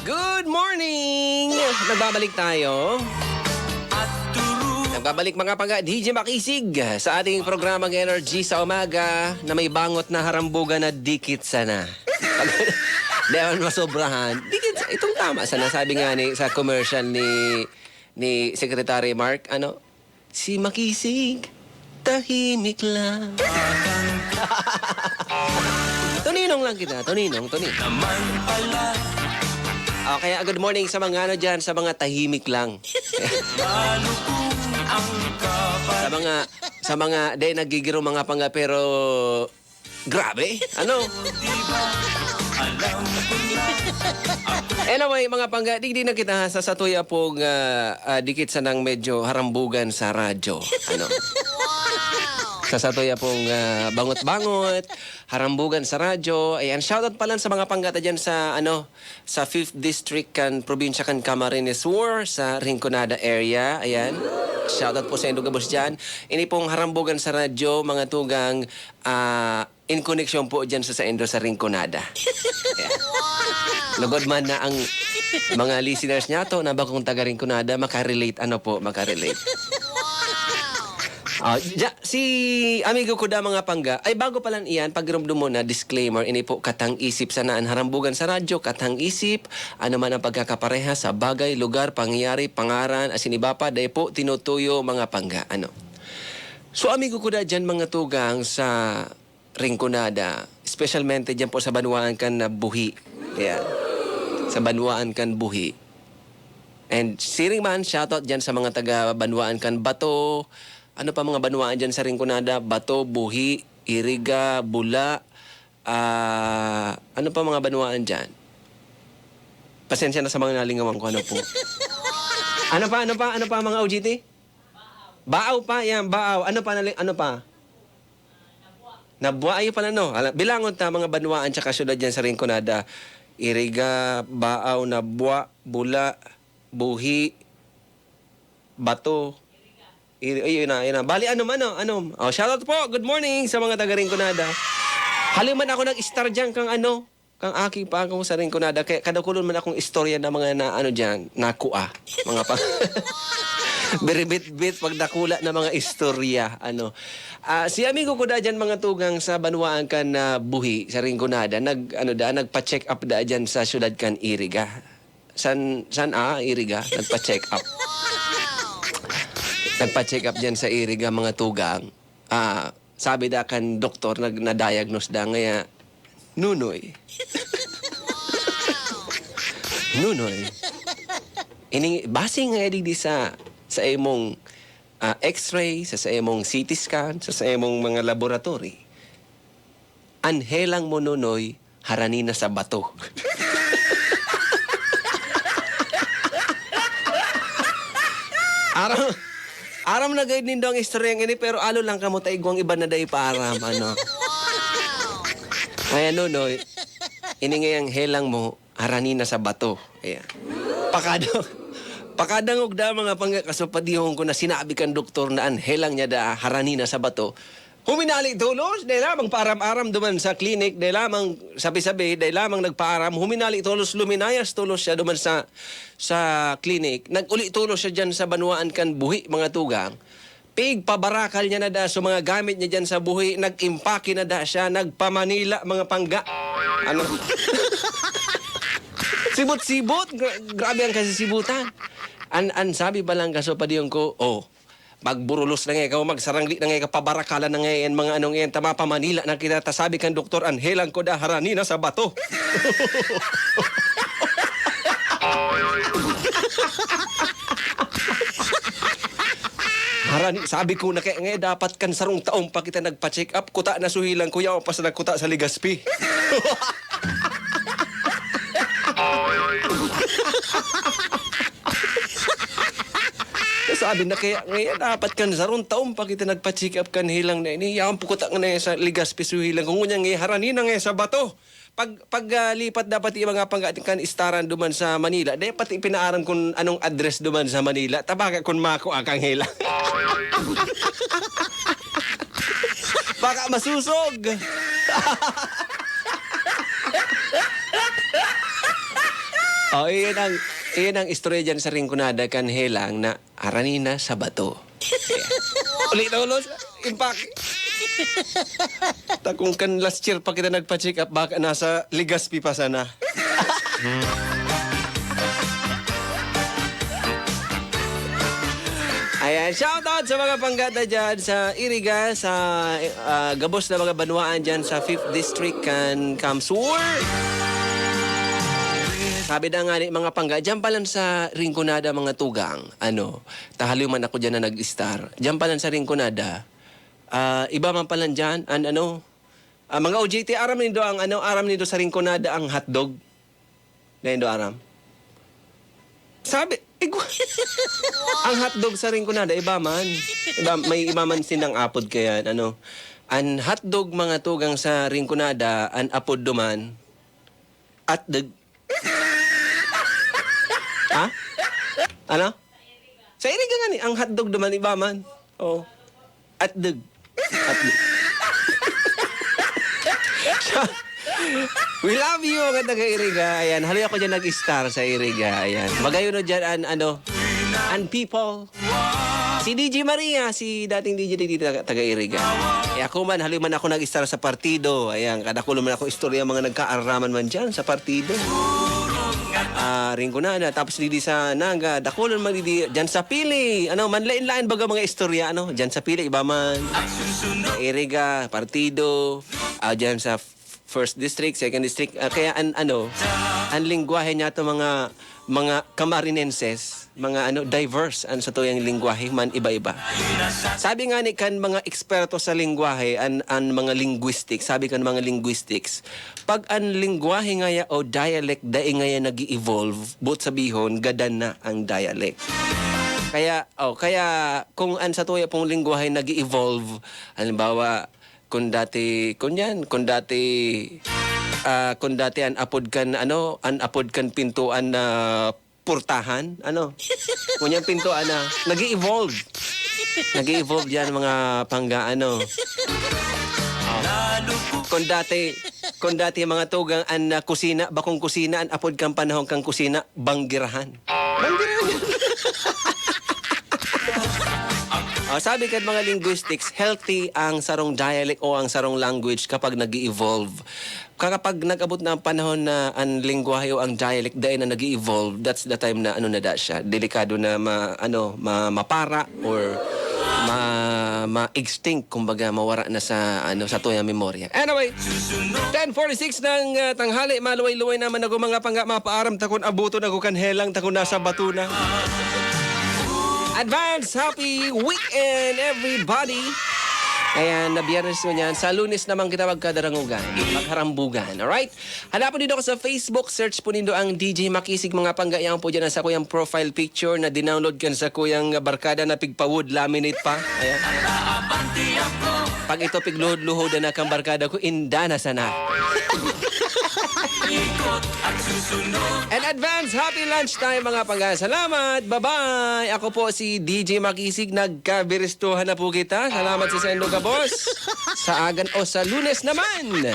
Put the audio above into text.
Good morning! Nagbabalik tayo. Nagbabalik mga pangga, DJ Makisig sa ating programang Energy sa umaga na may bangot na harambugan na dikit sana. Dahil masobrahan. Dikit sa, itong tama sana. Sabi nga ni, sa commercial ni Secretary Mark, si Makisig, tahimik lang. Tuninong lang kita, tuninong. Kaya good morning sa mga dyan, sa mga tahimik lang. sa mga day nagigiro mga pangga pero grabe. Anyway, mga pangga, di na kita sa tuya pong dikit sa nang medyo harambugan sa radyo. Sa satuya pong bangot-bangot, harambugan sa radyo. Ayan, shoutout pala sa mga panggata dyan sa, sa 5th District kan probinsya kan Camarines Sur, sa Rinconada area. Ayan, shoutout po sa Indugabos dyan. Ini pong harambugan sa radyo, mga tugang in connection po dyan sa Indo sa Rinconada. Ayan. Lugod man na ang mga listeners niya to na bakong taga Rinconada, makarelate, makarelate. Si amigo ko da mga pangga, ay bago palang iyan, pagramdum mo na disclaimer, ini po katang isip sa naan harambugan sa radyo, katang isip, ano man ang pagkakapareha sa bagay, lugar, pangyayari, pangaran, asin iba pa, dahil po tinutuyo mga pangga, So amigo ko da dyan mga tugang sa Rinconada, specialmente dyan po sa Banwaan kan na Buhi. Yeah. Sa Banwaan kan Buhi. And siring man, shoutout dyan sa mga taga Banwaan kan Bato. Ano pa mga banwaan dyan sa Rinconada? Bato, Buhi, Iriga, Bula. Ano pa mga banwaan dyan? Pasensya na sa mga nalingawan ko. Ano po? Ano pa mga OGT? Baaw pa, yan, baaw. Ano pa? Nabua, ayo pala no. Bilangon ta mga banwaan tsaka syudad dyan sa Rinconada. Iriga, Baaw, Nabua, Bula, Buhi, Bato. Yun na. Bali, shoutout po. Good morning sa mga taga Rinconada. Haliman ako nag-star dyan kang aki pa ako sa Rinconada. Kaya kadakulon man akong istorya na mga dyan, nakua. Mga pa. Beribit-bit pag nakula na mga istorya. Si amigo ko da dyan mga tugang sa Banwaan kan Buhi sa Rinconada. Nagpa-check up da dyan sa syudad kan Iriga. Iriga? Nagpa-check up. Nagpa-check up dyan sa Iriga mga tugang. Sabi da kan doktor, na-diagnose da ngaya, Nunoy. Nunoy. Base nga di sa imong x-ray, sa imong CT scan, sa imong mga laboratory. Anhelang mo, Nunoy, harani na sa bato. Aram na guide nindo ang istorya ini pero alo lang kamo taigwang iba na day param Kaya Nunoy, ini ngayang helang mo harani na sa bato. Ayan. Pakadangog da mga pangkasupadihong ko na sinabi kan doktor na helang niya da harani na sa bato. Huminali tulos, dahil lamang paaram-aram duman sa klinik, dahil lamang sabi-sabi, dahil lamang nagpaaram, huminali tulos, luminayas tulos siya duman sa klinik. Nag-uli tulos siya dyan sa Banwaan kan Buhi, mga tugang. Pig, pabarakal niya na da, so mga gamit niya dyan sa Buhi, nag-impake na da siya, nagpa-Manila, mga pangga. Sibot-sibot, grabe ang kasisibutan. Sabi ba lang kaso pa diyon ko, magburulos na ngayon, magsarangli na ngayon, pabarakalan na ngayon, mga yan, tama pa Manila na kita, tasabi kan doktor, anhelang ko da harani na sa bato. Harani, sabi ko na kaya ngayon, dapat kan sarong taong pa kita nagpa-check up, kuta na suhilang kuya, o pas nagkuta sa Ligaspi. Sabi na kaya ngayon dapat kan sarong taon pa kita nagpa-check up kan hilang na ini. Yaman po kuta nga na sa Ligaspi suhilang. Kung ngunya nga harani na nga sa bato. Paglipat dapat yung mga pang-ating kan istaran duman sa Manila. Dapat ipinaaran kung anong address duman sa Manila. Tabaga kung mako akang hilang. Baka masusog. Oh, iyan ang istorya dyan sa Rinconada kan Helang na aranina sa bato. Ulit na ulos, impact. Kung kan last year pa kita nagpa-check up, baka nasa Legazpi pa sana. Ayan, shoutout sa mga panggata dyan sa Iriga, sa gabos na mga banwaan dyan sa 5th District kan Kamsur. Sabi na nga ni mga pangga, dyan pa lang sa Rinconada mga tugang, tahaliw man ako dyan na nag-star. Dyan pa lang sa Rinconada, iba man pa lang dyan, mga OJT, aram nindo aram nindo sa Rinconada ang hotdog. Nindo aram. Sabi, ang hotdog sa Rinconada, iba man. May iba man sinang apod kaya, Ang hotdog mga tugang sa Rinconada, ang apod duman, atdog. Ha? Ano? Sa Iriga nga ni, ang hotdog duman, iba man. Oh. Atdog. Atdog. We love you, mga taga-Iriga. Ayan, haloy ako dyan nag-star sa Iriga. Ayan. Magayon na dyan, and people. Si DJ Maria, si dating DJ dito taga-Iriga. Ako man, haloy man ako nag-star sa partido. Ayan, kadakulo man ako istorya mga nagkaaraman man dyan sa partido. Rinconada, tapos didi sa Naga, dakulo man didi, dyan sa Pili. Manlain-lain baga mga istorya, dyan sa Pili, iba man. Iriga, partido, dyan sa First District, Second District, kaya ang lingwahe niya to mga Camarinenses, mga diverse sa tuyang lingwahe man iba-iba. Sabi nga ni kan mga eksperto sa lingwahe an mga linguistics, sabi kan mga linguistics, pag ang lingwahe ngaya o dialect dai ngaya nag-evolve, but sabihon gadan na ang dialect. Kaya kung an sa tuya pong lingwahe nag-evolve, halimbawa kung dati an apod kan pintuan na purtahan, kunyang pintuan na nag-evolve yan mga pangga, kung dati mga tugang an kusina, bakong kusina, an apod kan panahon kang kusina, banggirahan. Sabi kan mga linguistics, healthy ang sarong dialect o ang sarong language kapag nag-evolve. Kapag nag-abot na ang panahon na ang lingwahe o ang dialect dahil na nag-evolve, that's the time na siya, delikado na mapara or ma-extinct, kumbaga mawara na sa tuyang memorya. Anyway, 10:46 ng tanghali, maluway-luway naman ako mga pangga, mapaaram takon abuto na ko kanhelang takon nasa batuna. Advance happy weekend, everybody! Kaya na Biyernes mo niyan. Sa Lunes naman kita magkadarangugan, magharambugan. Alright? Hanapin dito ako sa Facebook. Search po nindo ang DJ Makisig. Mga panggayang po dyan sa kuyang profile picture na dinownload kan sa kuyang barkada na pigpawood, laminate pa. Ayan. Pag ito pigluhod-luhod na kang barkada ko, inda na sana. And advance happy lunchtime mga pangga. Salamat. Bye-bye. Ako po si DJ Makisig. Nagkabiristuhan na po kita. Salamat sa sendo ka, boss. Sa agan o sa Lunes naman.